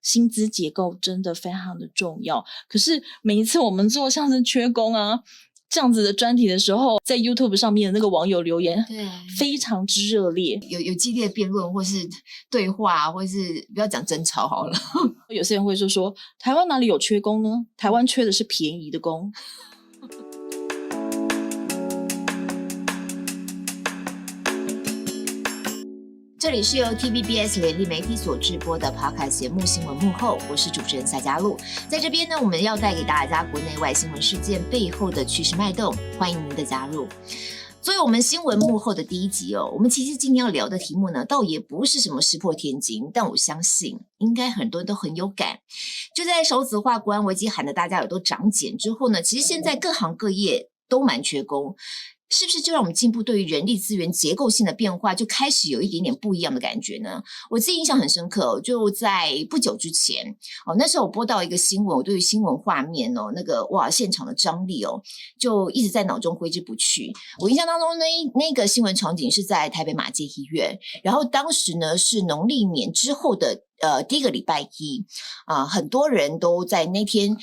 薪资结构真的非常的重要。可是每一次我们做像是缺工啊这样子的专题的时候，在 YouTube 上面的那个网友留言对非常之热烈，有激烈辩论或是对话，或是不要讲争吵好了。有些人会说台湾哪里有缺工呢？台湾缺的是便宜的工。这里是由 TVBS 联立媒体所制播的 Podcast 节目《新闻幕后》，我是主持人夏佳璐。在这边呢，我们要带给大家国内外新闻事件背后的趋势脉动，欢迎您的加入。作为我们新闻幕后的第一集我们其实今天要聊的题目呢，倒也不是什么石破天惊，但我相信应该很多人都很有感。就在少子化、国安危机喊得大家耳朵长茧之后呢，其实现在各行各业都蛮缺工。是不是就让我们进步对于人力资源结构性的变化就开始有一点点不一样的感觉呢？我自己印象很深刻就在不久之前那时候我播到一个新闻，我对于新闻画面那个现场的张力就一直在脑中挥之不去。我印象当中那个新闻场景是在台北马偕医院，然后当时呢是农历年之后的第一个礼拜一很多人都在那天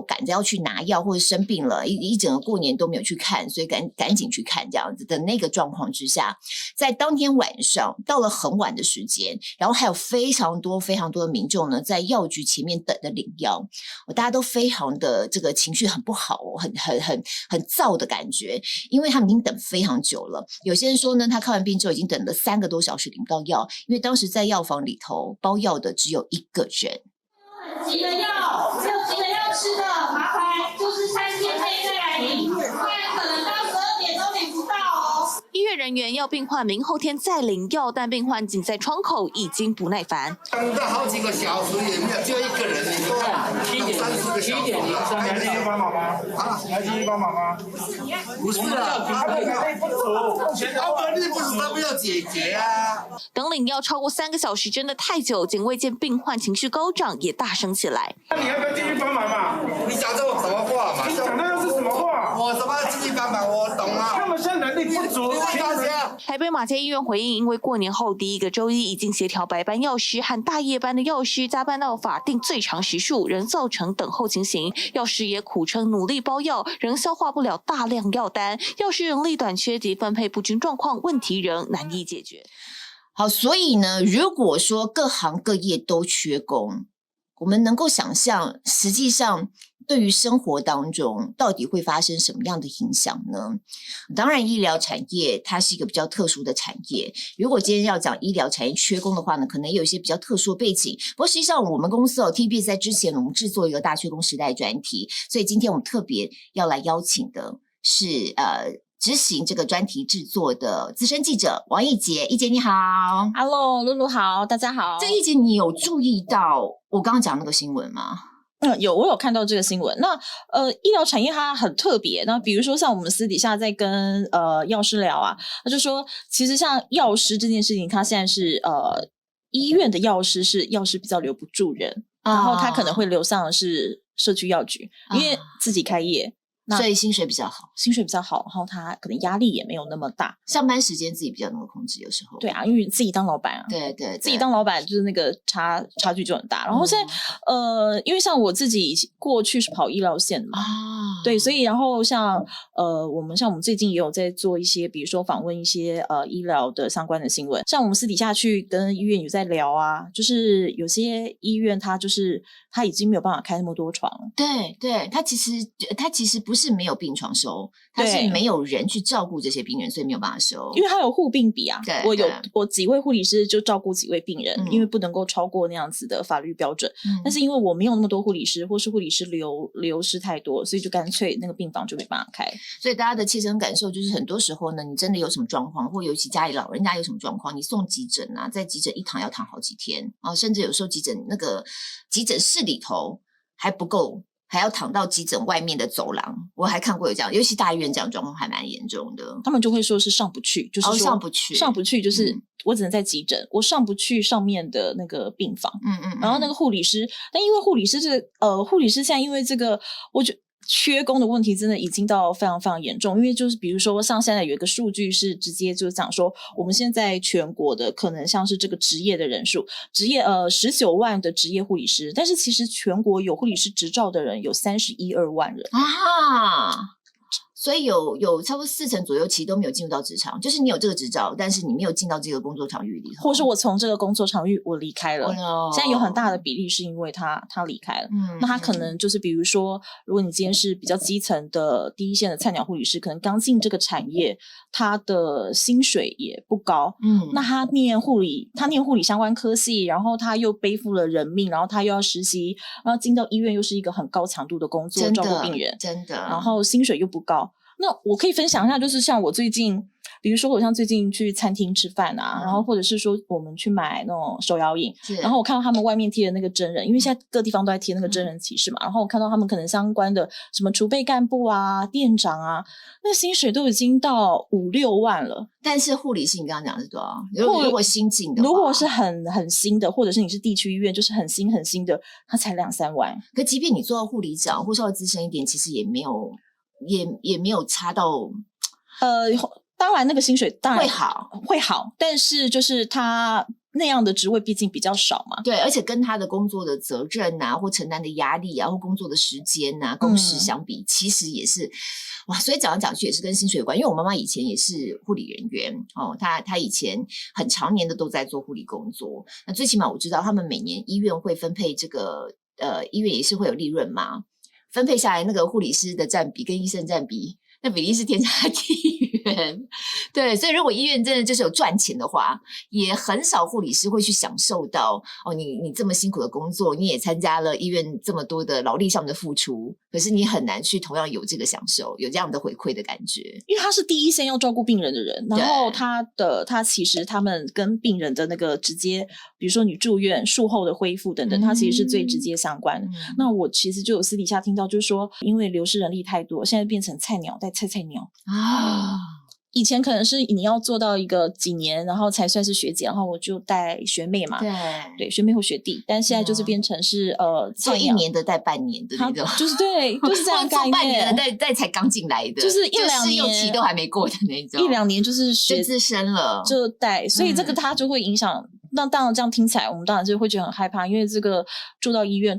赶着要去拿药或者生病了，一整个过年都没有去看，所以赶紧去看这样子的那个状况之下，在当天晚上到了很晚的时间，然后还有非常多的民众呢在药局前面等着领药，大家都非常的这个情绪很不好很燥的感觉，因为他们已经等非常久了。有些人说呢，他看完病之后已经等了3个多小时领不到药，因为当时在药房里头包药的只有1个人。很急的药，没有急的药吃的，麻烦就是3天内再来领，不然可能到12点都领不到哦。医院人员要病患明后天再领药，但病患仅在窗口已经不耐烦。等了好几个小时也没有，就1个人，你看，30个小时了。来继续帮忙吗？来继续帮忙吗？不是的，他们能力不足，他们要解决啊。等领药超过3个小时真的太久，警卫见病患情绪高涨，也大声起来。那你要不要继续帮忙嘛？你讲这种什么话嘛？你讲那又是什么话？我什么继续帮忙？我懂啊。他们现在能力不足，台北马偕医院回应，因为过年后第一个周一已经协调白班药师和大夜班的药师加班到法定最长时数，仍造成等候情形。药师也苦称努力包药，仍消化不了大量药单，药师人力短缺及分配不均状况，问题仍难以解决。好，所以呢，如果说各行各业都缺工，我们能够想象实际上对于生活当中到底会发生什么样的影响呢？当然医疗产业它是一个比较特殊的产业，如果今天要讲医疗产业缺工的话呢，可能也有一些比较特殊的背景。不过实际上我们公司TBS 在之前我们制作一个大缺工时代专题，所以今天我们特别要来邀请的是执行这个专题制作的资深记者王奕杰。奕杰你好。 Hello， 露露好，大家好。这奕杰你有注意到我刚刚讲那个新闻吗？我有看到这个新闻。那医疗产业它很特别，那比如说像我们私底下在跟药师聊啊，他就说其实像药师这件事情，他现在是医院的药师比较留不住人，然后他可能会流向的是社区药局，因为自己开业。所以薪水比较好，然后他可能压力也没有那么大，上班时间自己比较能够控制，有时候。对啊，因为自己当老板啊，对，自己当老板就是那个差距就很大。然后现在因为像我自己过去是跑医疗线的嘛，对，所以然后像我们最近也有在做一些，比如说访问一些医疗的相关的新闻，像我们私底下去跟医院有在聊啊，就是有些医院他已经没有办法开那么多床，对，他其实不是没有病床收，他是没有人去照顾这些病人，所以没有办法收，因为他有护病比啊。对，我几位护理师就照顾几位病人，因为不能够超过那样子的法律标准。但是因为我没有那么多护理师，或是护理师流失太多，所以就干脆那个病房就没办法开。所以大家的切身感受就是，很多时候呢，你真的有什么状况，或尤其家里老人家有什么状况，你送急诊啊，在急诊一躺要躺好几天甚至有时候急诊室里头还不够，还要躺到急诊外面的走廊。我还看过有这样，尤其大医院这样状况还蛮严重的。他们就会说是上不去，就是说上不去就是我只能在急诊，我上不去上面的那个病房。然后那个护理师，但因为护理师现在因为这个，缺工的问题真的已经到非常非常严重，因为就是比如说像现在有一个数据是直接就讲说，我们现在全国的可能像是这个职业的人数，职业19万的职业护理师，但是其实全国有护理师执照的人有31-2万人啊。所以有差不多40%左右其实都没有进入到职场，就是你有这个执照，但是你没有进到这个工作场域里头，或者是我从这个工作场域我离开了。现在有很大的比例是因为他离开了，那他可能就是比如说，如果你今天是比较基层的第一线的菜鸟护理师，可能刚进这个产业，他的薪水也不高，那他念护理相关科系，然后他又背负了人命，然后他又要实习，然后进到医院又是一个很高强度的工作，照顾病人，真的，然后薪水又不高。那我可以分享一下，就是像我最近，比如说我像最近去餐厅吃饭啊，然后或者是说我们去买那种手摇饮，然后我看到他们外面贴的那个真人，因为现在各地方都在贴那个真人启事嘛，然后我看到他们可能相关的什么储备干部啊、店长啊，那薪水都已经到5-6万了。但是护理师你刚刚讲的是多少？如果新进的话，如果是很新的，或者是你是地区医院，就是很新的，他才2-3万。可即便你做到护理长或稍微资深一点，其实也没有差到，当然那个薪水当然会好，但是就是他那样的职位毕竟比较少嘛。对，而且跟他的工作的责任啊，或承担的压力啊，或工作的时间啊、工时相比，其实也是哇。所以讲来讲去也是跟薪水有关。因为我妈妈以前也是护理人员哦，她以前很长年的都在做护理工作。那最起码我知道他们每年医院会分配这个医院也是会有利润嘛。分配下来那个护理师的占比跟医生占比，那比例是天差地远。对，所以如果医院真的就是有赚钱的话，也很少护理师会去享受到哦，你这么辛苦的工作，你也参加了医院这么多的劳力上的付出，可是你很难去同样有这个享受，有这样的回馈的感觉。因为他是第一线要照顾病人的人，然后他其实他们跟病人的那个直接，比如说你住院术后的恢复等等，他其实是最直接相关的。那我其实就有私底下听到，就是说因为流失人力太多，现在变成菜鸟带菜鸟啊。以前可能是你要做到一个几年，然后才算是学姐，然后我就带学妹嘛，对，学妹或学弟。但现在就是变成是做1年的带半年的那种，就是对，就是这样概念。做半年的带才刚进来的，就是1-2年试用期都还没过的那种，1-2年就是学资深了，就带，所以这个它就会影响。那当然这样听起来，我们当然就会觉得很害怕，因为这个住到医院，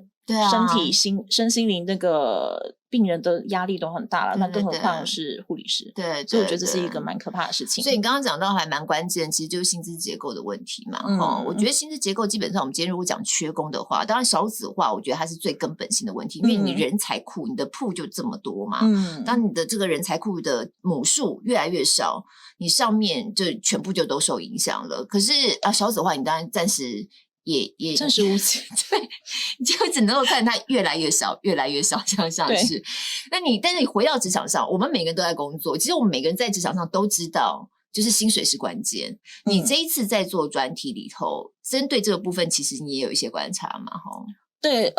身体身心灵那个病人的压力都很大了，那更何况是护理师。对，所以我觉得这是一个蛮可怕的事情。所以你刚刚讲到还蛮关键，其实就是薪资结构的问题嘛。我觉得薪资结构基本上，我们今天如果讲缺工的话，当然少子化，我觉得它是最根本性的问题，因为你人才库，你的铺就这么多嘛。当你的这个人才库的母数越来越少，你上面就全部就都受影响了。可是少子化，你当然暂时也暂时无期，对，你就只能够看它越来越少这样下去。但是你回到职场上，我们每个人都在工作，其实我们每个人在职场上都知道，就是薪水是关键。你这一次在做专题里头，针对这个部分，其实你也有一些观察嘛，哈。对，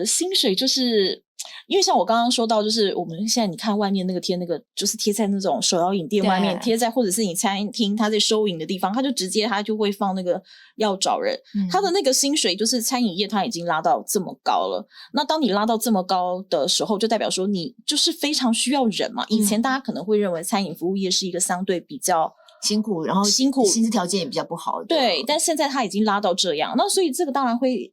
薪水就是因为像我刚刚说到，就是我们现在你看外面那个贴那个，就是贴在那种手摇饮店外面，贴在或者是你餐厅他在收银的地方，他就直接他就会放那个要找人，他的那个薪水就是餐饮业他已经拉到这么高了。那当你拉到这么高的时候，就代表说你就是非常需要人嘛。以前大家可能会认为餐饮服务业是一个相对比较辛苦，然后薪资条件也比较不好的。对，但现在它已经拉到这样，那所以这个当然会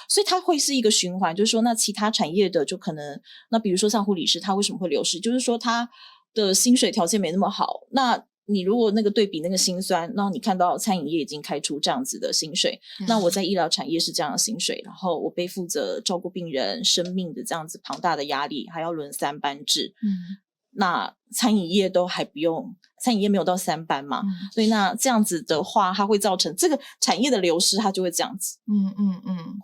所以它会是一个循环，就是说那其他产业的就可能，那比如说像护理师，他为什么会流失？就是说他的薪水条件没那么好，那你如果那个对比那个辛酸，然后你看到餐饮业已经开出这样子的薪水，那我在医疗产业是这样的薪水，然后我背负着照顾病人生命的这样子庞大的压力，还要轮3班制，那餐饮业都还不用，餐饮业没有到3班嘛，所以那这样子的话，它会造成这个产业的流失，它就会这样子。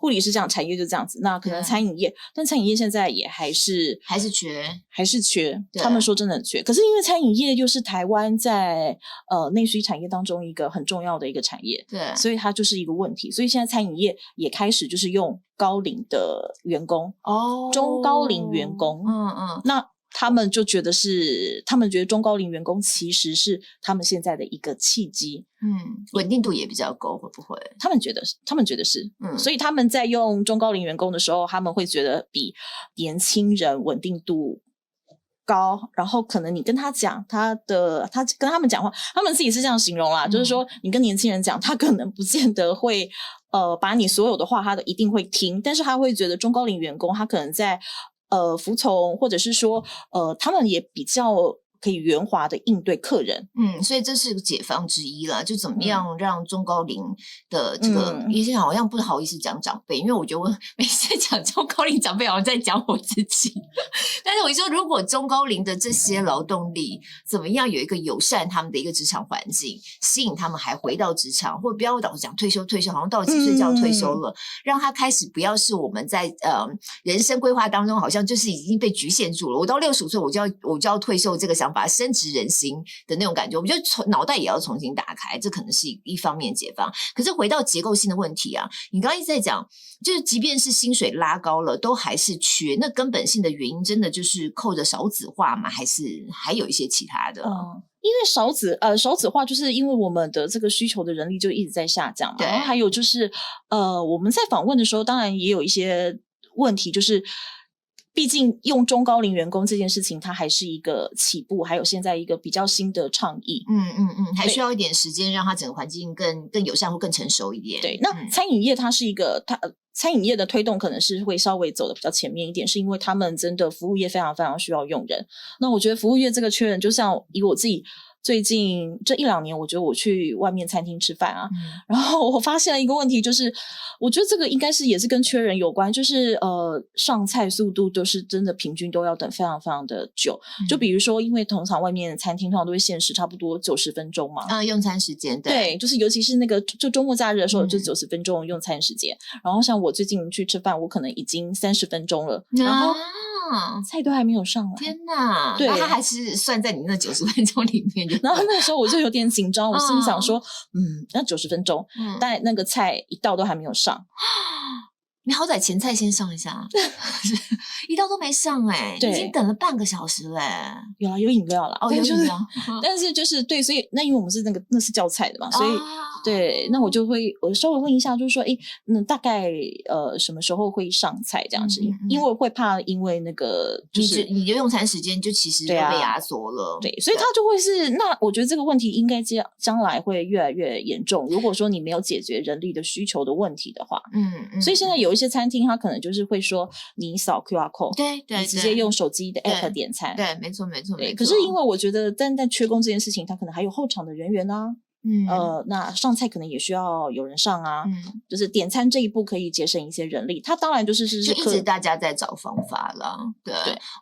护理师这样，产业就这样子。那可能餐饮业，但餐饮业现在也还是缺，他们说真的很缺。可是因为餐饮业又是台湾在内需产业当中一个很重要的一个产业，对，所以它就是一个问题。所以现在餐饮业也开始就是用高龄的员工，中高龄员工，那他们就觉得他们觉得中高龄员工其实是他们现在的一个契机，稳定度也比较高，会不会？他们觉得是，所以他们在用中高龄员工的时候，他们会觉得比年轻人稳定度高，然后可能你跟他讲他跟他们讲话，他们自己是这样形容啦，就是说你跟年轻人讲，他可能不见得会把你所有的话他都一定会听，但是他会觉得中高龄员工他可能在服从，或者是说他们也比较可以圆滑的应对客人。所以这是个解方之一啦，就怎么样让中高龄的这个，有些好像不好意思讲长辈，因为我觉得我每次讲中高龄长辈好像在讲我自己，但是我说如果中高龄的这些劳动力怎么样有一个友善他们的一个职场环境，吸引他们还回到职场，或者不要老是讲退休好像到了几岁就要退休了，让他开始不要是我们在人生规划当中好像就是已经被局限住了，我到65岁我就要退休这个想法深植人心的那种感觉，我觉得脑袋也要重新打开，这可能是一方面解放。可是回到结构性的问题啊，你刚刚一直在讲，就是即便是薪水拉高了，都还是缺，那根本性的原因真的就是扣着少子化吗？还是还有一些其他的？因为少子化，就是因为我们的这个需求的人力就一直在下降嘛，然后还有就是我们在访问的时候，当然也有一些问题，就是毕竟用中高龄员工这件事情，它还是一个起步，还有现在一个比较新的倡议，还需要一点时间让它整个环境更友善或更成熟一点。对，那餐饮业它是一个餐饮业的推动可能是会稍微走的比较前面一点，是因为他们真的服务业非常非常需要用人。那我觉得服务业这个缺人，就像以我自己最近这1-2年，我觉得我去外面餐厅吃饭啊，然后我发现了一个问题，就是我觉得这个应该是也是跟缺人有关，就是上菜速度就是真的平均都要等非常非常的久。就比如说，因为通常外面的餐厅通常都会限时差不多90分钟嘛，用餐时间，对，就是尤其是那个就周末假日的时候，就90分钟用餐时间。然后像我最近去吃饭，我可能已经30分钟了，然后菜都还没有上来。天哪！对，那它还是算在你那90分钟里面。然后那时候我就有点紧张，我心里想说，那90分钟，但那个菜一道都还没有上。你好歹前菜先上一下，一道都没上已经等了半个小时嘞。有啦，有饮料啦，有饮料，但是就是对，所以那因为我们是那是叫菜的嘛，所以对，那我稍微问一下，就是说，那大概什么时候会上菜这样子？因为会怕，因为那个就是你的用餐时间就其实就被压缩了，对，所以它就会是那我觉得这个问题应该将来会越来越严重。如果说你没有解决人力的需求的问题的话，所以现在有一些餐厅，它可能就是会说你扫 QR code， 对，你直接用手机的 app 点餐，对，没错。可是因为我觉得，但缺工这件事情，它可能还有后场的人员啊，那上菜可能也需要有人上啊，就是点餐这一步可以节省一些人力。它当然就是一直大家在找方法了。对，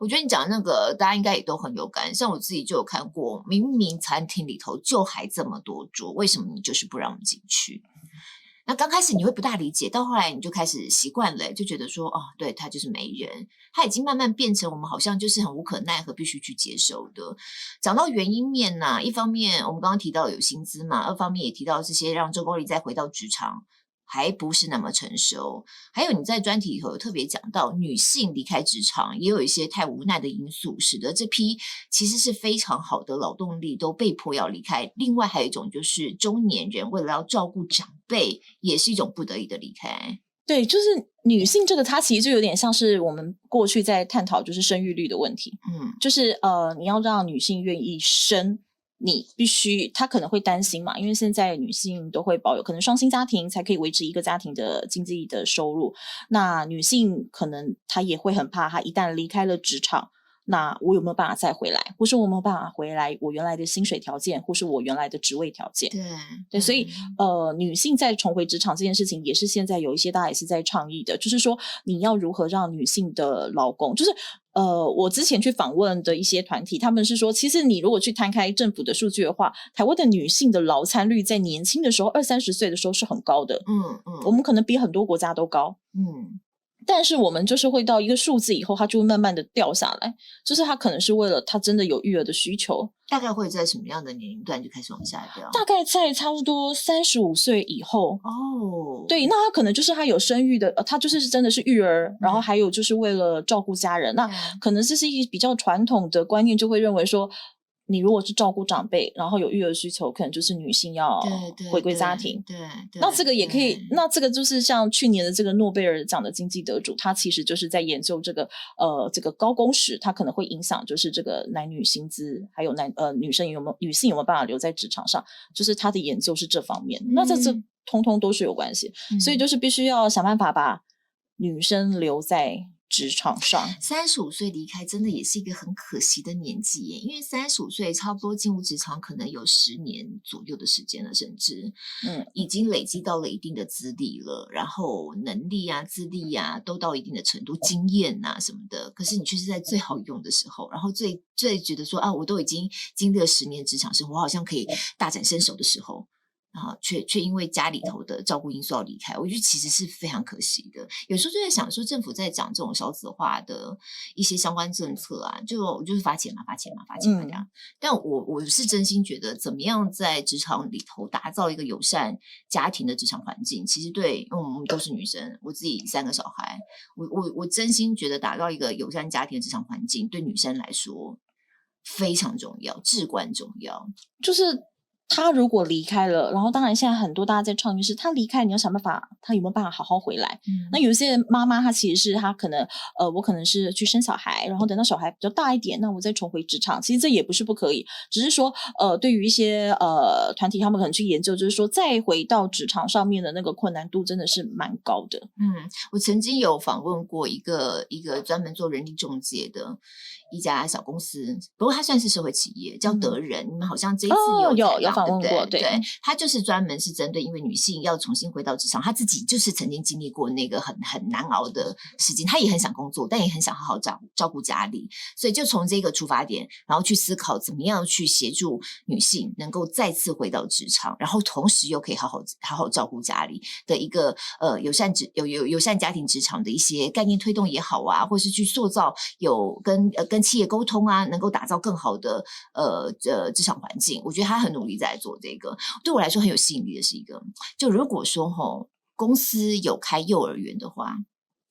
我觉得你讲那个大家应该也都很有感，像我自己就有看过，明明餐厅里头就还这么多桌，为什么你就是不让我们进去？那刚开始你会不大理解，到后来你就开始习惯了，就觉得说对，他就是没人，他已经慢慢变成我们好像就是很无可奈何必须去接受的。讲到原因面呢，一方面我们刚刚提到有薪资嘛，二方面也提到这些让中高龄再回到职场还不是那么成熟，还有你在专题里头有特别讲到女性离开职场也有一些太无奈的因素，使得这批其实是非常好的劳动力都被迫要离开。另外还有一种就是中年人为了要照顾长辈，也是一种不得已的离开。对，就是女性这个它其实就有点像是我们过去在探讨就是生育率的问题，就是你要让女性愿意生，你必须，她可能会担心嘛，因为现在女性都会保有可能双薪家庭才可以维持一个家庭的经济的收入，那女性可能她也会很怕，她一旦离开了职场，那我有没有办法再回来，或是我有没有办法回来我原来的薪水条件，或是我原来的职位条件。对，所以女性在重回职场这件事情也是现在有一些大家也是在倡议的，就是说你要如何让女性的劳工，就是我之前去访问的一些团体，他们是说其实你如果去摊开政府的数据的话，台湾的女性的劳参率在年轻的时候20-30岁的时候是很高的，我们可能比很多国家都高，但是我们就是会到一个数字以后，它就会慢慢的掉下来，就是它可能是为了它真的有育儿的需求，大概会在什么样的年龄段就开始往下掉？大概在差不多35岁以后。对，那他可能就是他有生育的，他就是真的是育儿，然后还有就是为了照顾家人，那可能这是一个比较传统的观念，就会认为说你如果是照顾长辈，然后有育儿需求，可能就是女性要回归家庭。对，那这个也可以，那这个就是像去年的这个诺贝尔奖的经济得主，他其实就是在研究这个高工时，它可能会影响就是这个男女薪资，还有女性有没有办法留在职场上，就是他的研究是这方面。那这通通都是有关系，所以就是必须要想办法把女生留在职场上。35岁离开真的也是一个很可惜的年纪耶，因为35岁差不多进入职场可能有10年左右的时间了，甚至已经累积到了一定的资历了，然后能力啊、资历啊都到一定的程度，经验啊什么的，可是你却是在最好用的时候，然后最觉得说啊，我都已经经历了10年职场生活，我好像可以大展身手的时候，却因为家里头的照顾因素要离开，我觉得其实是非常可惜的。有时候就在想说，政府在讲这种少子化的一些相关政策啊，就是发钱嘛这样。但我是真心觉得，怎么样在职场里头打造一个友善家庭的职场环境，其实对，我们都是女生，我自己3个小孩，我真心觉得打造一个友善家庭的职场环境，对女生来说非常重要，至关重要。就是他如果离开了，然后当然现在很多大家在创业是他离开，你要想办法他有没有办法好好回来。那有些妈妈她其实是她可能我可能是去生小孩，然后等到小孩比较大一点，那我再重回职场，其实这也不是不可以，只是说对于一些团体他们可能去研究，就是说再回到职场上面的那个困难度真的是蛮高的。我曾经有访问过一个专门做人力中介的一家小公司，不过它算是社会企业，叫德人。你们好像这一次有访问过，对，它就是专门是针对因为女性要重新回到职场，她自己就是曾经经历过那个很难熬的时间，她也很想工作，但也很想好好照顾家里，所以就从这个出发点，然后去思考怎么样去协助女性能够再次回到职场，然后同时又可以好好照顾家里的一个友善家庭职场的一些概念推动也好啊，或是去塑造有跟企业沟通啊，能够打造更好的职场环境。我觉得他很努力在做这个，对我来说很有吸引力的是一个，就如果说公司有开幼儿园的话，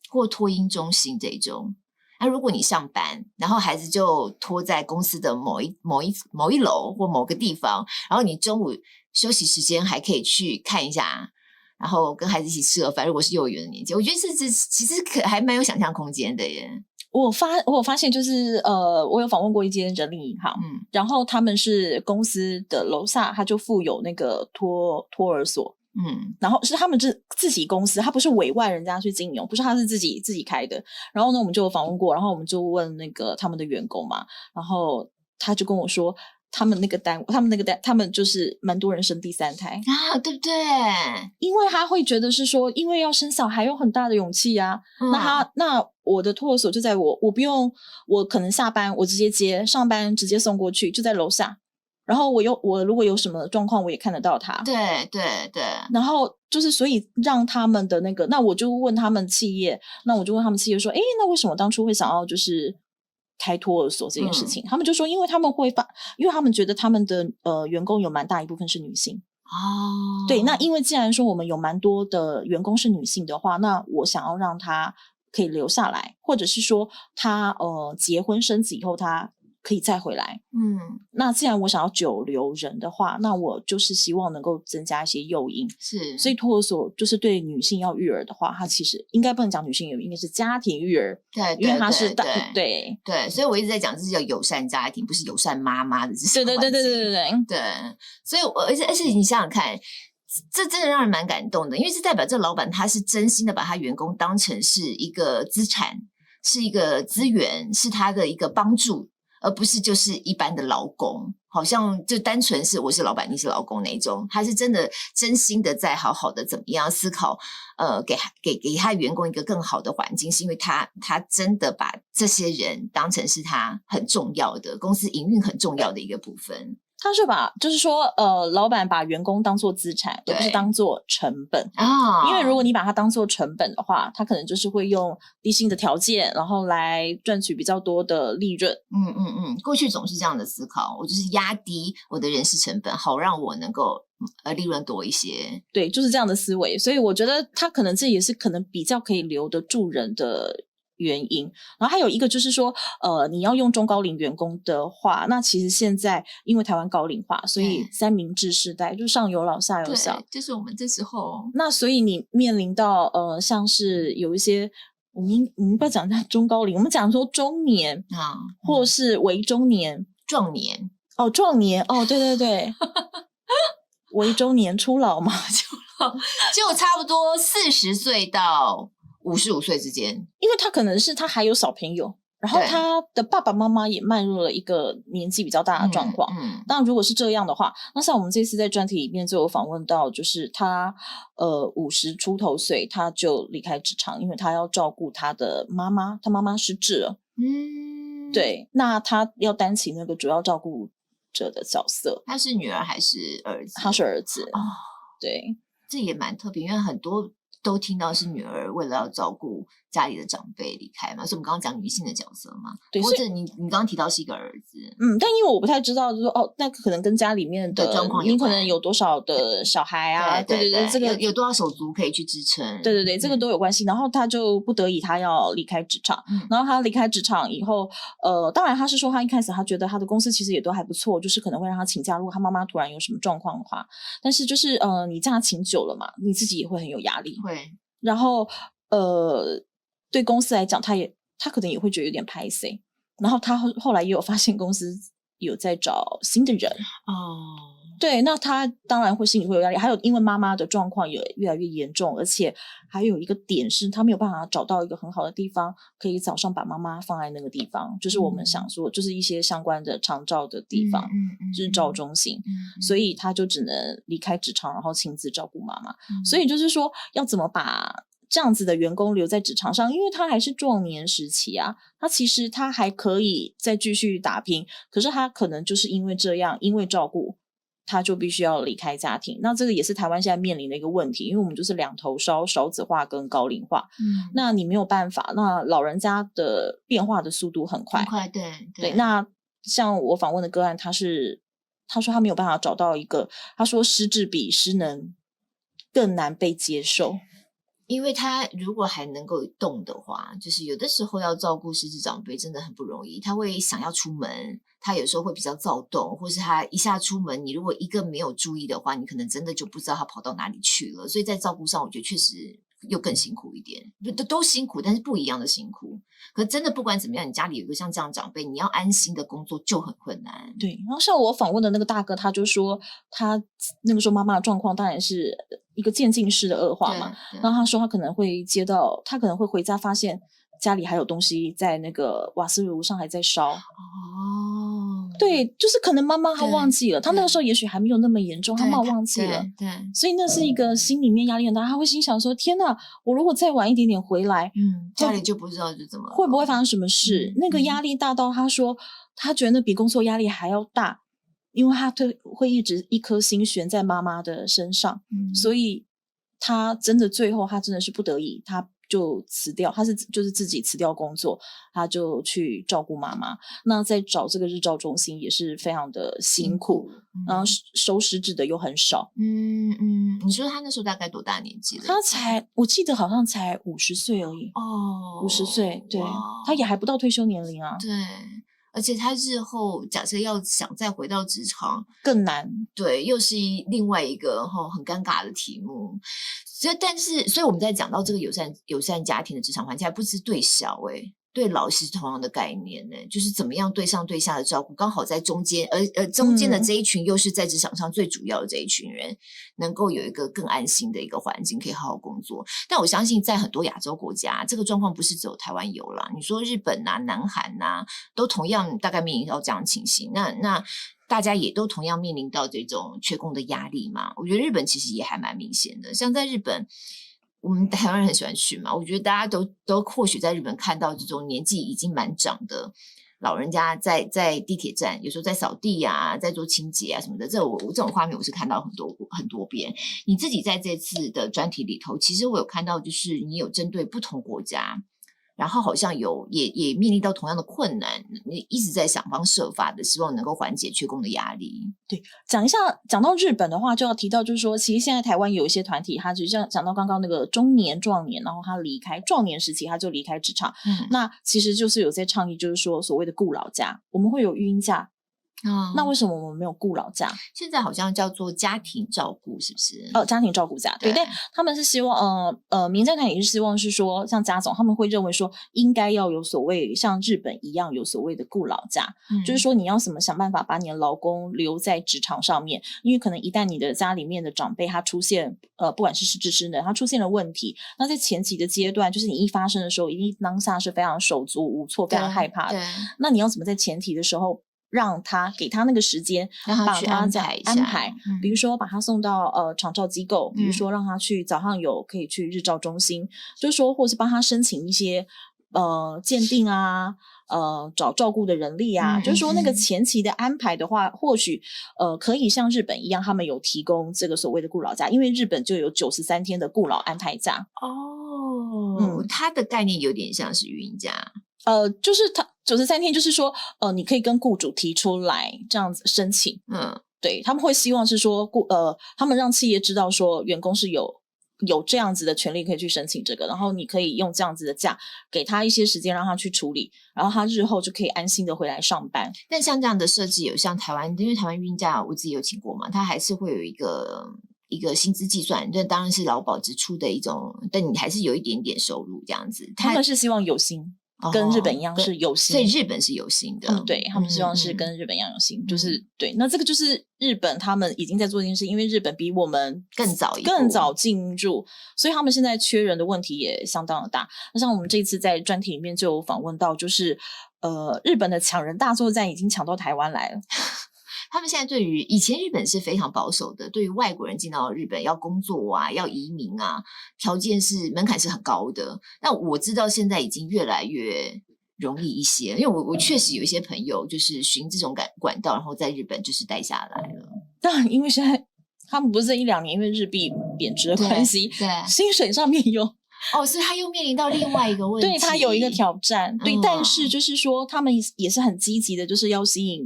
或托婴中心这种，那如果你上班，然后孩子就托在公司的某一楼或某个地方，然后你中午休息时间还可以去看一下，然后跟孩子一起吃个饭，如果是幼儿园的年纪，我觉得这其实还蛮有想象空间的耶。我有发现，就是我有访问过一间人力银行，然后他们是公司的楼下，他就附有那个托儿所，然后是他们自己公司，他不是委外人家去经营，不是他是自己开的。然后呢，我们就有访问过，然后我们就问那个他们的员工嘛，然后他就跟我说，他们就是蛮多人生第3胎啊，对不对？因为他会觉得是说，因为要生小孩有很大的勇气啊。那我的托儿所就在我不用，我可能下班我直接接，上班直接送过去，就在楼下。然后我如果有什么状况，我也看得到他。对。然后就是所以让他们的那个，那我就问他们企业说，那为什么当初会想要就是开托儿所这件事情？他们就说，因为他们觉得他们的员工有蛮大一部分是女性。对，那因为既然说我们有蛮多的员工是女性的话，那我想要让她可以留下来，或者是说她结婚生子以后她可以再回来。那既然我想要久留人的话，那我就是希望能够增加一些诱因。是，所以托儿所就是对女性要育儿的话，它其实应该不能讲女性育儿，应该是家庭育儿。对，因为它是对，所以我一直在讲这是叫友善家庭，不是友善妈妈的这些。对，所以而且你想想看，这真的让人蛮感动的，因为是代表这老板他是真心的把他员工当成是一个资产，是一个资源，是他的一个帮助，而不是就是一般的劳工，好像就单纯是我是老板你是劳工那种。他是真的真心的在好好的怎么样思考给他员工一个更好的环境，是因为他真的把这些人当成是他很重要的公司营运很重要的一个部分。他是就是说老板把员工当作资产，而不是当作成本啊。因为如果你把它当作成本的话，他可能就是会用低薪的条件，然后来赚取比较多的利润。过去总是这样的思考，我就是压低我的人事成本，好让我能够利润多一些。对，就是这样的思维。所以我觉得他可能这也是可能比较可以留得住人的原因。然后还有一个就是说你要用中高龄员工的话，那其实现在因为台湾高龄化，所以三明治世代就上有老下有小，对，就是我们这时候，那所以你面临到像是有一些我们不要讲中高龄，我们讲说中年啊，或是为中年、壮年壮年对对对为中年初老嘛，就差不多40岁到55岁之间，因为他可能是他还有小朋友，然后他的爸爸妈妈也迈入了一个年纪比较大的状况。当然如果是这样的话，那像我们这次在专题里面就有访问到，就是他50出头岁他就离开职场，因为他要照顾他的妈妈，他妈妈失智了。对，那他要担起那个主要照顾者的角色。他是女儿还是儿子？他是儿子。对，这也蛮特别，因为很多都听到是女儿为了要照顾家里的长辈离开嘛，所以我们刚刚讲女性的角色嘛。对，或者你刚刚提到是一个儿子，但因为我不太知道，就是说那可能跟家里面的状况你可能有多少的小孩啊，对，这个有多少手足可以去支撑，对，这个都有关系。然后他就不得已他要离开职场，然后他离开职场以后，当然他是说他一开始他觉得他的公司其实也都还不错，就是可能会让他请假，如果他妈妈突然有什么状况的话，但是就是你这样请久了嘛，你自己也会很有压力，会，然后对公司来讲他可能也会觉得有点拍谁，然后他后来也有发现公司有在找新的人对，那他当然会心里会有压力，还有因为妈妈的状况也越来越严重，而且还有一个点是他没有办法找到一个很好的地方可以早上把妈妈放在那个地方，就是我们想说就是一些相关的长照的地方，日照中心，所以他就只能离开职场，然后亲自照顾妈妈。所以就是说要怎么把这样子的员工留在职场上，因为他还是壮年时期啊，他其实他还可以再继续打拼，可是他可能就是因为这样，因为照顾他就必须要离开家庭。那这个也是台湾现在面临的一个问题，因为我们就是两头烧，少子化跟高龄化，那你没有办法，那老人家的变化的速度很快，对。那像我访问的个案，他说他没有办法找到一个，他说失智比失能更难被接受。因为他如果还能够动的话，就是有的时候要照顾失智长辈真的很不容易，他会想要出门，他有时候会比较躁动，或是他一下出门，你如果一个没有注意的话，你可能真的就不知道他跑到哪里去了，所以在照顾上我觉得确实又更辛苦一点，都辛苦，但是不一样的辛苦。可真的不管怎么样，你家里有一个像这样长辈，你要安心的工作就很困难。对，然后像我访问的那个大哥，他就说他那个时候妈妈的状况当然是一个渐进式的恶化嘛，然后他说他可能会他可能会回家发现家里还有东西在那个瓦斯炉上还在烧。对，就是可能妈妈她忘记了，她那个时候也许还没有那么严重，她妈忘记了，对，所以那是一个心里面压力很大，她会心想说天哪，我如果再晚一点点回来，家里就不知道就怎么会不会发生什么事。那个压力大到他说他觉得那比工作压力还要大，因为他会一直一颗心悬在妈妈的身上，所以他真的最后他真的是不得已，他就辞掉，他就是自己辞掉工作，他就去照顾妈妈。那在找这个日照中心也是非常的辛苦，然后收失智的又很少。你说他那时候大概多大年纪了？我记得好像才50岁而已。50岁，对，他也还不到退休年龄啊。对。而且他日后假设要想再回到职场更难，对，又是另外一个很尴尬的题目。所以我们在讲到这个友善家庭的职场环境，还不是对小对老是同样的概念呢，就是怎么样对上对下的照顾，刚好在中间，而中间的这一群又是在职场上最主要的这一群人，能够有一个更安心的一个环境，可以好好工作。但我相信在很多亚洲国家，这个状况不是只有台湾有啦，你说日本啊、南韩啊，都同样大概面临到这样的情形。那大家也都同样面临到这种缺工的压力嘛。我觉得日本其实也还蛮明显的，像在日本。我们台湾人很喜欢去嘛，我觉得大家都或许在日本看到这种年纪已经蛮长的老人家在地铁站，有时候在扫地啊，在做清洁啊什么的，这种画面我是看到很多遍。你自己在这次的专题里头，其实我有看到，就是你有针对不同国家然后好像也面临到同样的困难，你一直在想方设法的，希望能够缓解缺工的压力。对，讲到日本的话，就要提到就是说，其实现在台湾有一些团体，他就像讲到刚刚那个中年壮年，然后他离开壮年时期，他就离开职场，那其实就是有在倡议，就是说所谓的顾老假，我们会有育婴假。那为什么我们没有顾老假？现在好像叫做家庭照顾，是不是？家庭照顾假，对，但他们是希望，民间团体是希望是说，像家总他们会认为说，应该要有所谓像日本一样有所谓的顾老假，就是说你要怎么想办法把你的劳工留在职场上面，因为可能一旦你的家里面的长辈他出现，不管是失智失能，他出现了问题，那在前期的阶段，就是你一发生的时候，一定当下是非常手足无措、非常害怕的。那你要怎么在前提的时候？给他那个时间，让他去安排，比如说把他送到长照机构，比如说让他去早上可以去日照中心，就是说或是帮他申请一些鉴定啊，找照顾的人力啊，就是说那个前期的安排的话，或许可以像日本一他们有提供这个所谓的顾老假，因为日本就有93天的顾老安排假。它的概念有点像是育婴假。就是他93天，就是说，你可以跟雇主提出来这样子申请，对，他们会希望是说，他们让企业知道说，员工是有这样子的权利可以去申请这个，然后你可以用这样子的假，给他一些时间让他去处理，然后他日后就可以安心的回来上班。但像这样的设计，有像台湾，因为台湾育婴假我自己有请过嘛，它还是会有一个薪资计算，这当然是劳保支出的一种，但你还是有一点点收入这样子。他们是希望有薪。跟日本一样是有薪，所以日本是有薪的。对，他们希望是跟日本一样有薪，就是对。那这个就是日本他们已经在做这件事，因为日本比我们更早进入，所以他们现在缺人的问题也相当的大。那像我们这次在专题里面就有访问到，就是日本的抢人大作战已经抢到台湾来了。他们现在对于以前日本是非常保守的，对于外国人进到日本要工作啊、要移民啊，条件门槛是很高的。那我知道现在已经越来越容易一些，因为我确实有一些朋友就是循这种管道，然后在日本就是待下来了。当然，因为现在他们不是这1-2年因为日币贬值的关系，对薪水上面有。所以他又面临到另外一个问题，对，他有一个挑战，对，但是就是说他们也是很积极的，就是要吸引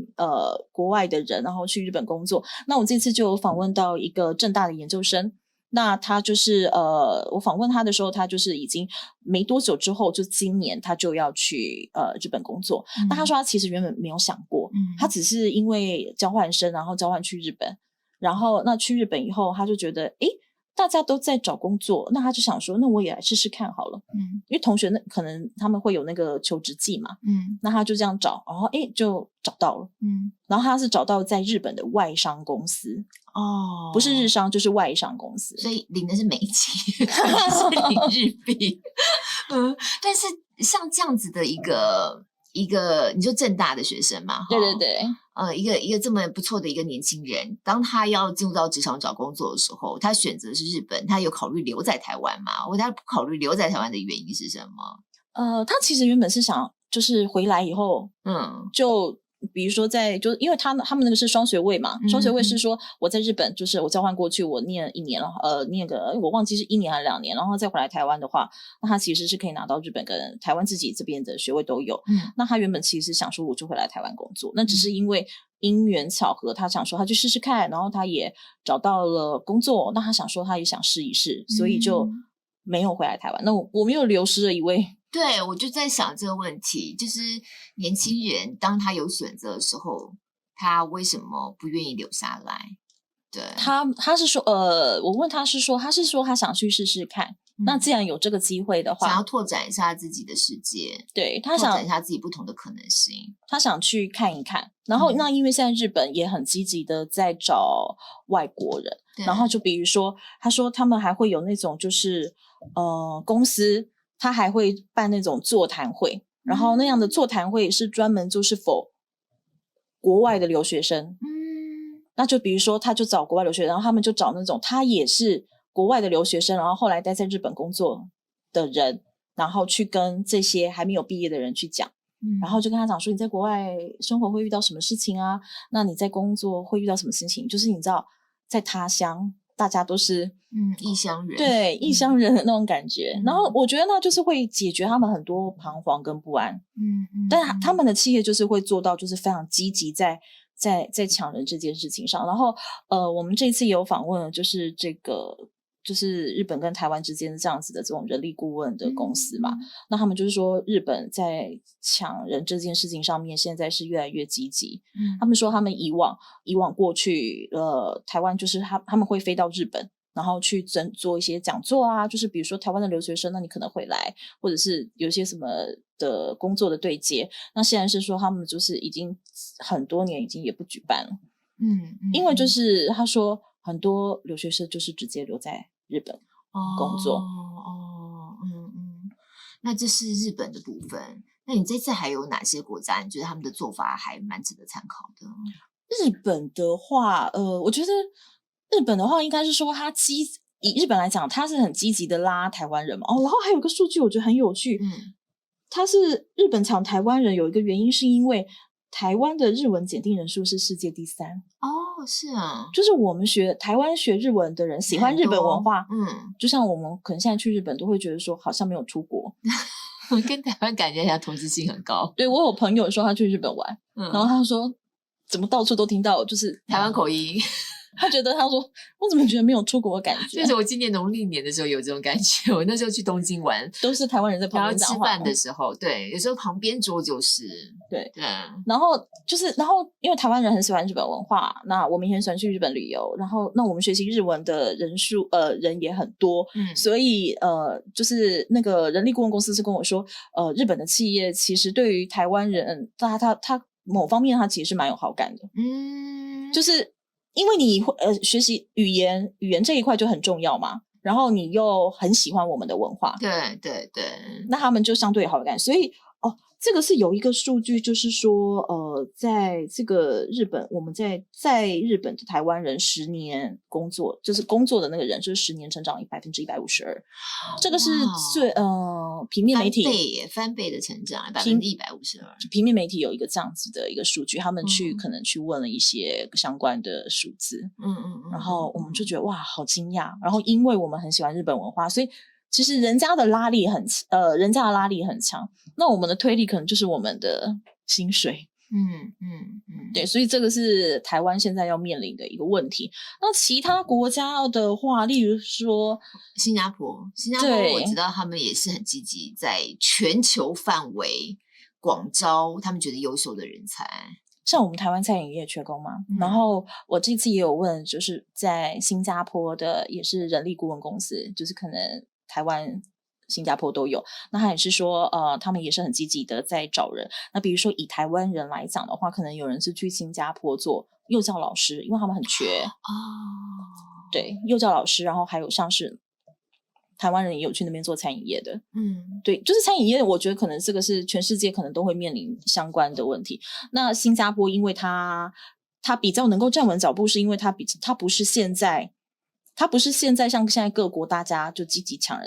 国外的人，然后去日本工作。那我这次就有访问到一个政大的研究生，那他就是我访问他的时候，他就是已经没多久之后，就今年他就要去日本工作。那他说他其实原本没有想过，他只是因为交换生，然后交换去日本，然后那去日本以后，他就觉得大家都在找工作，那他就想说，那我也来试试看好了。因为同学可能他们会有那个求职季嘛，那他就这样找，然后就找到了，然后他是找到在日本的外商公司，不是日商就是外商公司，所以领的是美金，是领日币。但是像这样子的一个你说政大的学生嘛，对对对，一个这么不错的一个年轻人，当他要进入到职场找工作的时候，他选择是日本，他有考虑留在台湾吗？或他不考虑留在台湾的原因是什么？他其实原本是想就是回来以后，就比如说就因为他们那个是双学位嘛，双学位是说我在日本就是我交换过去，我念1年了，念个我忘记是1年还是2年，然后再回来台湾的话，那他其实是可以拿到日本跟台湾自己这边的学位都有。那他原本其实想说我就回来台湾工作，那只是因为因缘巧合，他想说他去试试看，然后他也找到了工作，那他想说他也想试一试，所以就没有回来台湾。那我们又流失了一位。对，我就在想这个问题，就是年轻人当他有选择的时候，他为什么不愿意留下来？对，他是说，我问他是说他想去试试看。那既然有这个机会的话，想要拓展一下自己的世界，对，他想拓展一下自己不同的可能性，他想去看一看。然后，那因为现在日本也很积极的在找外国人，然后就比如说，他说他们还会有那种就是公司。他还会办那种座谈会，然后那样的座谈会是专门就是否国外的留学生，那就比如说他就找国外留学生，然后他们就找那种他也是国外的留学生，然后后来待在日本工作的人，然后去跟这些还没有毕业的人去讲，然后就跟他讲说你在国外生活会遇到什么事情啊，那你在工作会遇到什么事情，就是你知道在他乡大家都是异乡人，对异乡人的那种感觉。然后我觉得那就是会解决他们很多彷徨跟不安。但他们的企业就是会做到，就是非常积极在抢人这件事情上。然后我们这一次也有访问了，就是这个就是日本跟台湾之间这样子的这种人力顾问的公司嘛。那他们就是说日本在抢人这件事情上面现在是越来越积极。他们说他们以往过去台湾就是他们会飞到日本，然后去做一些讲座啊，就是比如说台湾的留学生，那你可能会来，或者是有些什么的工作的对接。那现在是说他们就是已经很多年已经也不举办了。因为就是他说很多留学生就是直接留在日本工作。那这是日本的部分。那你这次还有哪些国家你觉得他们的做法还蛮值得参考的？日本的话我觉得日本的话应该是说以日本来讲他是很积极的拉台湾人嘛。然后还有个数据我觉得很有趣。他是日本抢台湾人有一个原因是因为台湾的日文检定人数是世界第3。是啊，就是我们台湾学日文的人喜欢日本文化。就像我们可能现在去日本都会觉得说好像没有出国跟台湾感觉一下同质性很高。对，我有朋友说他去日本玩，然后他说怎么到处都听到就是台湾口音。他说我怎么觉得没有出国的感觉。就是我今年农历年的时候有这种感觉。我那时候去东京玩都是台湾人在旁边讲话，吃饭的时候，对，有时候旁边桌就是对。然后因为台湾人很喜欢日本文化，那我们也很喜欢去日本旅游，然后那我们学习日文的人也很多。所以就是那个人力顾问公司是跟我说日本的企业其实对于台湾人他某方面他其实是蛮有好感的。就是因为你学习语言这一块就很重要嘛，然后你又很喜欢我们的文化。对，那他们就相对有好感。所以这个是有一个数据，就是说在这个日本，我们在日本的台湾人10年工作，就是工作的那个人就是10年成长152%。这个是最平面媒体翻倍的成长152%。平面媒体有一个这样子的一个数据，他们可能去问了一些相关的数字。然后我们就觉得哇好惊讶。然后因为我们很喜欢日本文化，所以其实人家的拉力很强，那我们的推力可能就是我们的薪水。对，所以这个是台湾现在要面临的一个问题。那其他国家的话，例如说新加坡我知道他们也是很积极在全球范围广招他们觉得优秀的人才。像我们台湾餐饮业缺工嘛，然后我这次也有问，就是在新加坡的也是人力顾问公司，就是可能台湾新加坡都有，那他也是说他们也是很积极的在找人。那比如说以台湾人来讲的话，可能有人是去新加坡做幼教老师，因为他们很缺对，幼教老师，然后还有像是台湾人也有去那边做餐饮业的。对，就是餐饮业我觉得可能这个是全世界可能都会面临相关的问题。那新加坡因为它比较能够站稳脚步，是因为它不是现在像现在各国大家就积极抢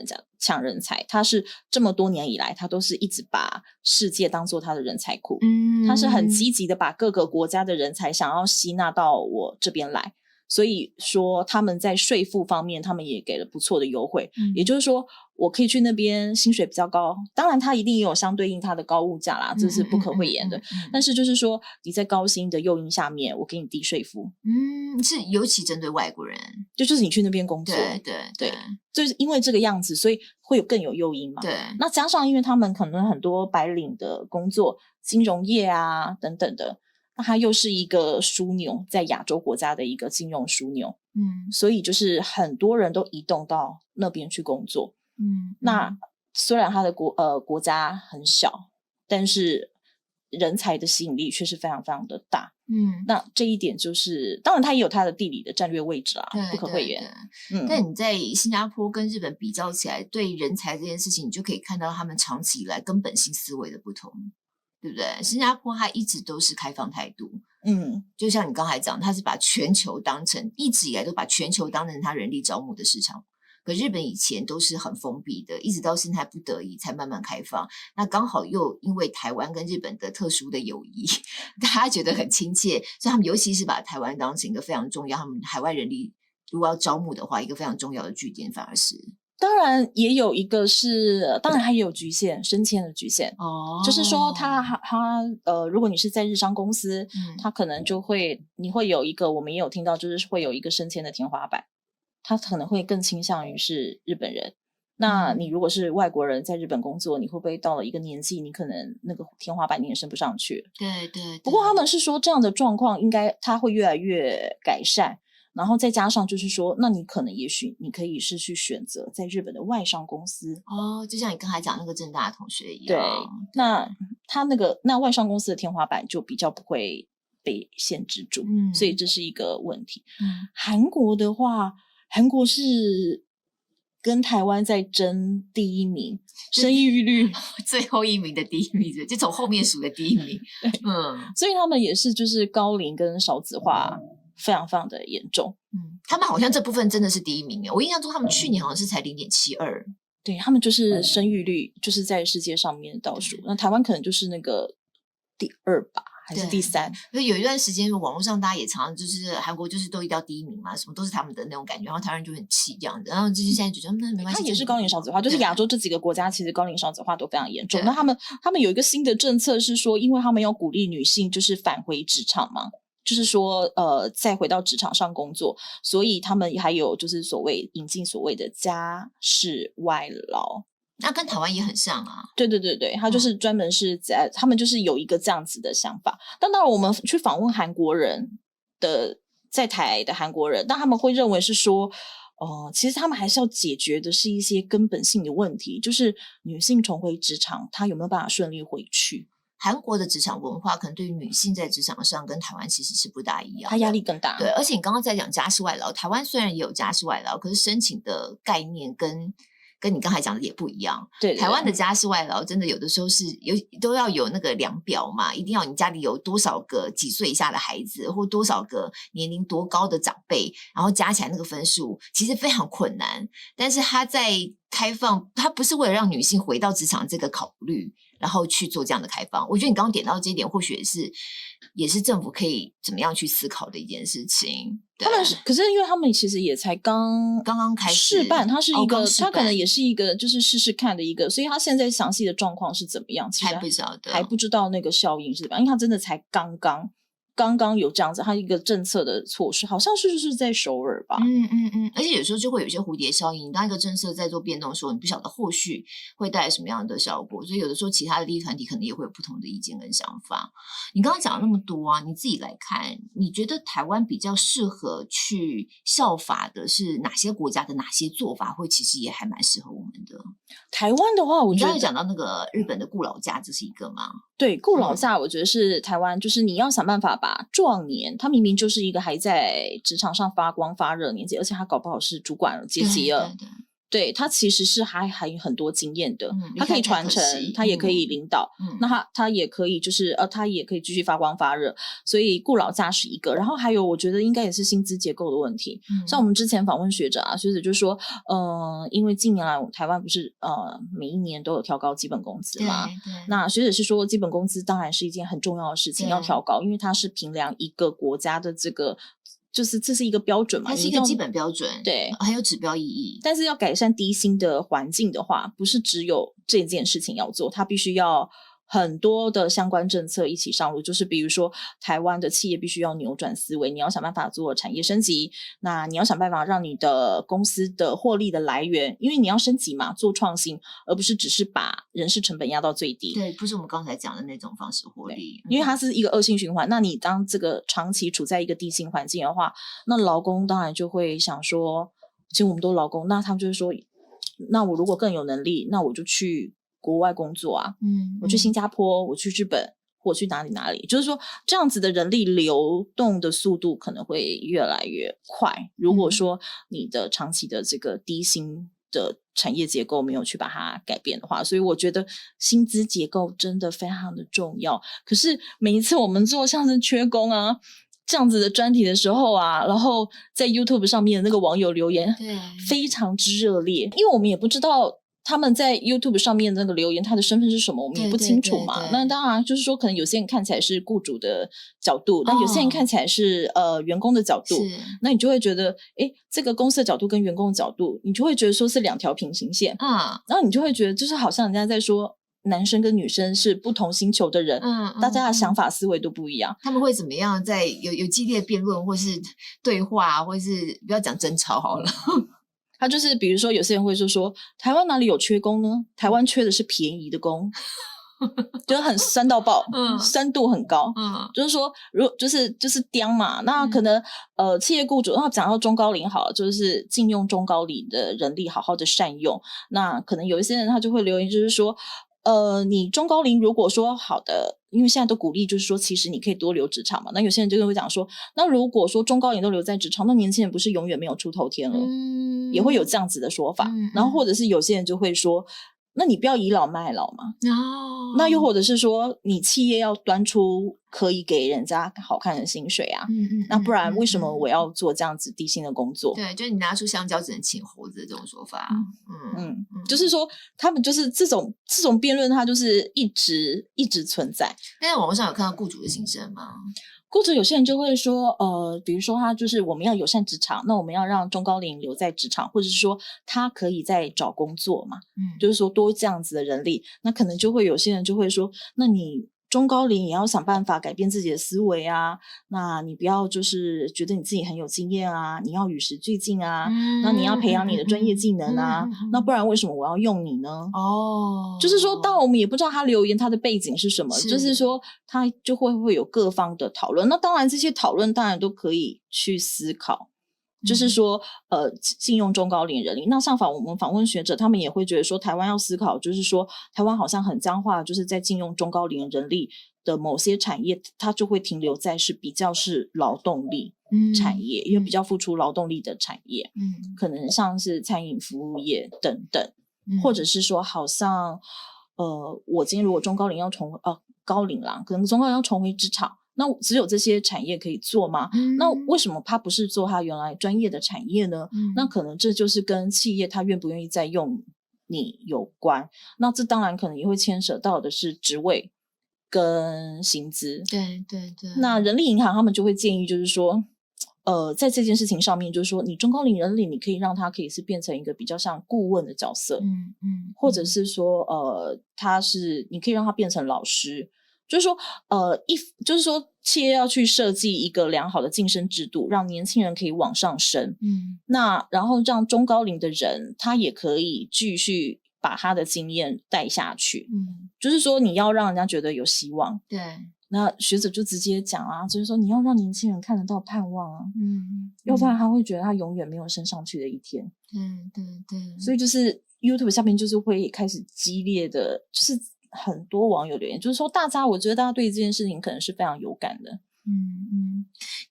人才，它是这么多年以来它都是一直把世界当作它的人才库。它是很积极的把各个国家的人才想要吸纳到我这边来，所以说他们在税负方面他们也给了不错的优惠。也就是说我可以去那边薪水比较高，当然它一定也有相对应它的高物价啦，这是不可讳言的。但是就是说你在高薪的诱因下面，我给你低税负。是尤其针对外国人，就是你去那边工作。对，就是因为这个样子，所以会更有诱因嘛。对，那加上因为他们可能很多白领的工作，金融业啊等等的，那它又是一个枢纽，在亚洲国家的一个金融枢纽。所以就是很多人都移动到那边去工作。那虽然它的国家很小，但是人才的吸引力却是非常非常的大。那这一点就是当然它也有它的地理的战略位置啦，不可讳言。但你在新加坡跟日本比较起来，对人才这件事情你就可以看到他们长期以来根本性思维的不同，对不对？新加坡它一直都是开放态度。就像你刚才讲，它是把全球一直以来都把全球当成它人力招募的市场。可日本以前都是很封闭的，一直到现在不得已才慢慢开放。那刚好又因为台湾跟日本的特殊的友谊，大家觉得很亲切，所以他们尤其是把台湾当成一个非常重要他们海外人力如果要招募的话，一个非常重要的据点，反而是。当然也有一个是，当然还有局限，升迁的局限哦，就是说他如果你是在日商公司，他可能就会你会有一个，我们也有听到，就是会有一个升迁的天花板，他可能会更倾向于是日本人。那你如果是外国人在日本工作，你会不会到了一个年纪，你可能那个天花板你也升不上去？对。不过他们是说这样的状况应该它会越来越改善。然后再加上就是说，那你可能也许你可以是去选择在日本的外商公司哦，就像你刚才讲那个政大的同学一样。对，那他那外商公司的天花板就比较不会被限制住，所以这是一个问题。韩国的话，韩国是跟台湾在争第1名，生育率最后1名的第1名，就从后面数的第1名。所以他们也是就是高龄跟少子化。非常非常的严重，他们好像这部分真的是第1名。我印象中他们去年好像是才0.72，对，他们就是生育率就是在世界上面倒数，那台湾可能就是那个第2吧，还是第3？所以有一段时间网络上大家也常常就是韩国就是都一定要第1名嘛，什么都是他们的那种感觉，然后台湾人就很气这样子，然后就是现在觉得那没关系，它也是高龄少子化，就是亚洲这几个国家其实高龄少子化都非常严重。那他们有一个新的政策是说，因为他们要鼓励女性就是返回职场嘛。就是说，再回到职场上工作，所以他们还有就是引进所谓的家事外劳，那跟台湾也很像啊。对，他就是专门是他们就是有一个这样子的想法。但当然，我们去访问韩国人在台的韩国人，但他们会认为是说，其实他们还是要解决的是一些根本性的问题，就是女性重回职场，她有没有办法顺利回去？韩国的职场文化可能对于女性在职场上跟台湾其实是不大一样的，她压力更大。对，而且你刚刚在讲家事外劳，台湾虽然也有家事外劳，可是申请的概念跟你刚才讲的也不一样。对，台湾的家事外劳真的有的时候是都要有那个量表嘛，一定要你家里有多少个几岁以下的孩子，或多少个年龄多高的长辈，然后加起来那个分数，其实非常困难。但是它在开放，它不是为了让女性回到职场这个考虑，然后去做这样的开放。我觉得你刚刚点到这一点，或许也是政府可以怎么样去思考的一件事情。可是因为他们其实也才刚刚开始试办，它是一个，它可能也是一个就是试试看的一个，所以他现在详细的状况是怎么样，其实还不知道那个效应是怎么样，因为他真的才刚刚有这样子，它一个政策的措施，好像是在首尔吧。而且有时候就会有一些蝴蝶效应，当一个政策在做变动的时候，你不晓得后续会带来什么样的效果，所以有的时候其他的利益团体可能也会有不同的意见跟想法。你刚刚讲了那么多啊，你自己来看，你觉得台湾比较适合去效法的是哪些国家的哪些做法，会其实也还蛮适合我们的？台湾的话，我觉得你刚才讲到那个日本的顾老假，这是一个吗？对，顾老假我觉得是台湾，就是你要想办法把壮年，他明明就是一个还在职场上发光发热的年纪，而且他搞不好是主管阶级了，对，他其实是还有很多经验的，他可以传承，他也可以领导，那他也可以就是他也可以继续发光发热，所以顾老假是一个。然后还有我觉得应该也是薪资结构的问题，像我们之前访问学者啊，学者就说因为近年来台湾不是每一年都有调高基本工资嘛，那学者是说基本工资当然是一件很重要的事情要调高，因为它是评量一个国家的这个就是这是一个标准嘛，它是一个基本标准，对，很有指标意义。但是要改善低薪的环境的话，不是只有这件事情要做，它必须要很多的相关政策一起上路，就是比如说台湾的企业必须要扭转思维，你要想办法做产业升级，那你要想办法让你的公司的获利的来源，因为你要升级嘛，做创新，而不是只是把人事成本压到最低。对，不是我们刚才讲的那种方式获利，因为它是一个恶性循环。那你当这个长期处在一个低薪环境的话，那劳工当然就会想说，其实我们都劳工，那他们就是说，那我如果更有能力，那我就去国外工作啊，我去新加坡，我去日本，或去哪里，就是说这样子的人力流动的速度可能会越来越快。如果说你的长期的这个低薪的产业结构没有去把它改变的话，所以我觉得薪资结构真的非常的重要。可是每一次我们做像是缺工啊这样子的专题的时候啊，然后在 YouTube 上面的那个网友留言非常之热烈，因为我们也不知道他们在 YouTube 上面那个留言，他的身份是什么，我们也不清楚嘛。那当然就是说，可能有些人看起来是雇主的角度，但有些人看起来是员工的角度。那你就会觉得，这个公司的角度跟员工的角度，你就会觉得说是两条平行线。然后你就会觉得，就是好像人家在说男生跟女生是不同星球的人，大家的想法思维都不一样。他们会怎么样在有激烈辩论，或是对话，或是不要讲争吵好了。他就是比如说有些人会说台湾哪里有缺工呢？台湾缺的是便宜的工，就是很酸到爆，酸度很高，就是说就是刁嘛。那可能企业雇主，然后讲到中高龄好了，就是禁用中高龄的人力，好好的善用。那可能有一些人他就会留言，就是说你中高龄如果说好的，因为现在都鼓励就是说其实你可以多留职场嘛，那有些人就会讲说，那如果说中高龄都留在职场，那年轻人不是永远没有出头天了，也会有这样子的说法。然后或者是有些人就会说，那你不要倚老卖老嘛。那又或者是说你企业要端出可以给人家好看的薪水啊，那不然为什么我要做这样子低薪的工作？对，就是你拿出香蕉只能请猴子这种说法。就是说他们就是这种辩论，它就是一直存在。但是网络上有看到雇主的心声吗？雇主有些人就会说，比如说他就是我们要友善职场，那我们要让中高龄留在职场，或者是说他可以在找工作嘛，就是说多这样子的人力，那可能就会有些人就会说，那你中高龄也要想办法改变自己的思维啊，那你不要就是觉得你自己很有经验啊，你要与时俱进啊，那你要培养你的专业技能啊，那不然为什么我要用你呢？就是说当然我们也不知道他留言他的背景是什么，就是说他就会有各方的讨论，那当然这些讨论当然都可以去思考，就是说禁用中高龄人力。那上访我们访问学者，他们也会觉得说台湾要思考，就是说台湾好像很僵化，就是在禁用中高龄人力的某些产业，它就会停留在是比较是劳动力产业，因为比较付出劳动力的产业，可能像是餐饮服务业等等，或者是说好像我今天如果中高龄要高龄啦，可能中高龄要重回职场，那只有这些产业可以做吗？那为什么他不是做他原来专业的产业呢？那可能这就是跟企业他愿不愿意再用你有关。那这当然可能也会牵扯到的是职位跟薪资。对。那人力银行他们就会建议就是说在这件事情上面，就是说你中高龄人力你可以让他可以是变成一个比较像顾问的角色，或者是说你可以让他变成老师，就是说就是说企业要去设计一个良好的晋升制度，让年轻人可以往上升，那然后让中高龄的人他也可以继续把他的经验带下去，就是说你要让人家觉得有希望。对，那学者就直接讲啊，就是说你要让年轻人看得到盼望啊，要不然他会觉得他永远没有升上去的一天。对，所以就是 YouTube 下面就是会开始激烈的，就是很多网友留言，就是说我觉得大家对这件事情可能是非常有感的。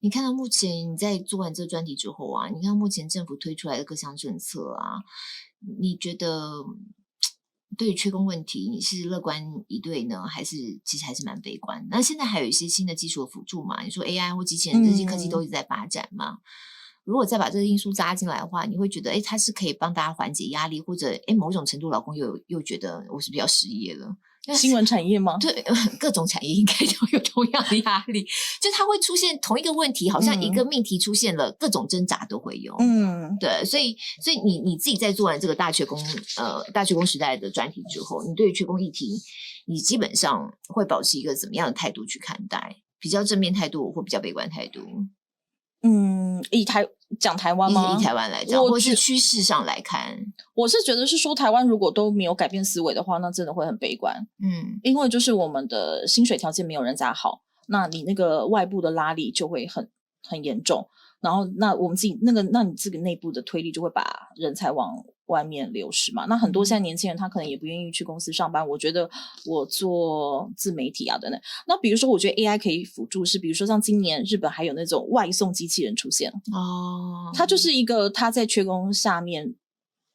你看到目前你在做完这个专题之后啊，你看到目前政府推出来的各项政策啊，你觉得对于缺工问题你是乐观以对呢，还是其实还是蛮悲观？那现在还有一些新的技术的辅助嘛，你说 AI 或机器人这些科技都一直在发展嘛，如果再把这个因素扎进来的话，你会觉得它是可以帮大家缓解压力，或者某种程度老公又觉得我是不是要失业了？新闻产业吗？对，各种产业应该都有同样的压力，就它会出现同一个问题，好像一个命题出现了，各种挣扎都会有。对，所以你自己在做完这个大缺工时代的专题之后，你对于缺工议题，你基本上会保持一个怎么样的态度去看待？比较正面态度或比较悲观态度？讲台湾吗？以台湾来讲，或是趋势上来看，我是觉得是说台湾如果都没有改变思维的话，那真的会很悲观。因为就是我们的薪水条件没有人家好，那你那个外部的拉力就会很严重，然后那我们自己那你这个内部的推力就会把人才往外面流失嘛。那很多现在年轻人他可能也不愿意去公司上班，我觉得我做自媒体啊等等。那比如说我觉得 AI 可以辅助是比如说像今年日本还有那种外送机器人出现它就是一个它在缺工下面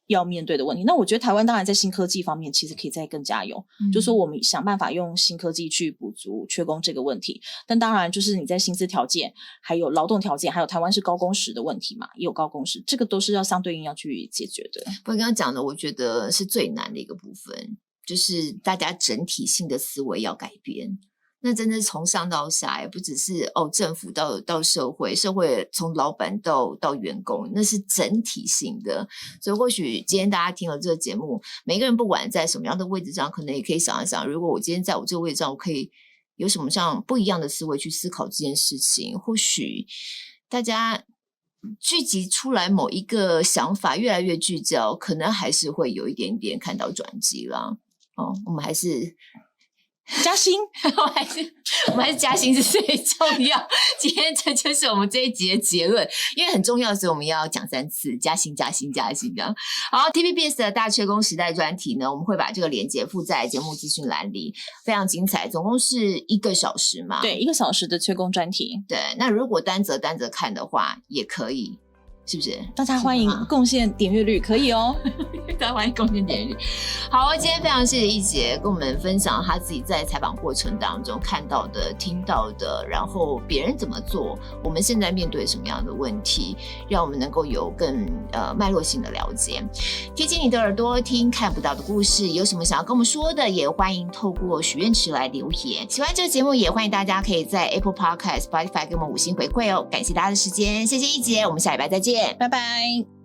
要面对的问题。那我觉得台湾当然在新科技方面其实可以再更加油，就说我们想办法用新科技去补足缺工这个问题。但当然就是你在薪资条件还有劳动条件还有台湾是高工时的问题嘛，也有高工时，这个都是要相对应要去解决的。不过刚刚讲的我觉得是最难的一个部分，就是大家整体性的思维要改变。那真的是从上到下，也不只是政府到社会从老板到员工，那是整体性的。所以或许今天大家听了这个节目，每个人不管在什么样的位置上，可能也可以想一想，如果我今天在我这个位置上，我可以有什么像不一样的思维去思考这件事情。或许大家聚集出来某一个想法，越来越聚焦，可能还是会有一点点看到转机啦。我们还是加薪我们还是加薪是最重要。今天这就是我们这一集的结论，因为很重要的是我们要讲3次加薪加薪加薪这样。好 ，TVBS 的大缺工时代专题呢，我们会把这个连结附在节目资讯栏里，非常精彩，总共是1个小时嘛？对，1个小时的缺工专题。对，那如果单则看的话，也可以。是不是？大家欢迎贡献点阅率，可以哦。大家欢迎贡献点阅率。好，今天非常谢谢一杰跟我们分享他自己在采访过程当中看到的、听到的，然后别人怎么做，我们现在面对什么样的问题，让我们能够有更脉络性的了解。贴近你的耳朵，听看不到的故事，有什么想要跟我们说的，也欢迎透过许愿池来留言。喜欢这个节目，也欢迎大家可以在 Apple Podcast、Spotify 给我们5星回馈哦。感谢大家的时间，谢谢一杰，我们下礼拜再见。拜拜。